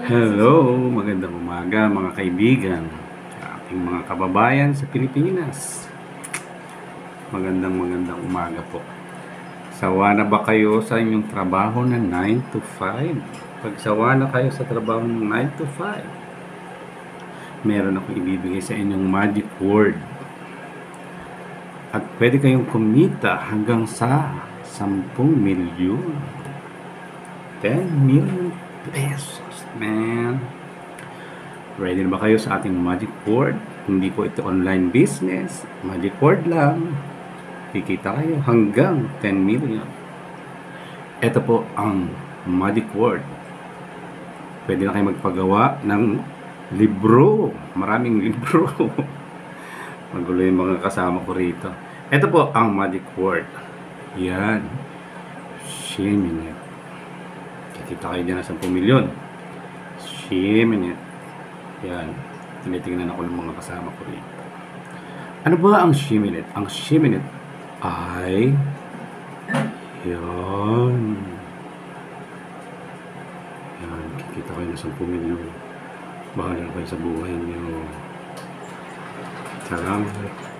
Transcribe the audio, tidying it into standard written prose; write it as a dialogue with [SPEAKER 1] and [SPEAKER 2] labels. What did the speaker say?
[SPEAKER 1] Hello, magandang umaga mga kaibigan, ating mga kababayan sa Pilipinas. Magandang umaga po. Sawa na ba kayo sa inyong trabaho na 9 to 5? Pag sawa na kayo sa trabaho ng 9 to 5, meron akong ibibigay sa inyong magic word. At pwede kayong kumita hanggang sa 10 milyon. 10 million pesos, man. Ready na ba kayo sa ating magic word? Hindi po ito online business. Magic word lang. Kikita kayo hanggang 10 million. Ito po ang magic word. Pwede na kayo magpagawa ng libro. Maraming libro. Magulo yung mga kasama ko rito. Ito po ang magic word. Yan. Shiminit. Kikita kayo dyan na 10 milyon. Shiminit. Yan. Tinitingnan ako ng mga kasama ko rito. Ano ba ang shiminit? Ang shiminit ay yan. Yan. Kikita kayo ng 10 milyon. Bahala kayo sa buhay niyo. Salamat.